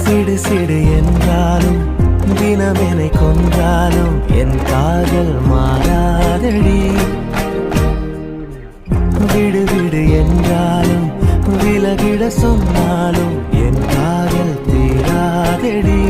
சிடு சிடு என்றாலும் தினமெனை கொன்றாலும் என் காதல் மாறாதடி. விடு விடு என்றாலும் விலகிட சொன்னாலும் என் காதல் தீராதடி.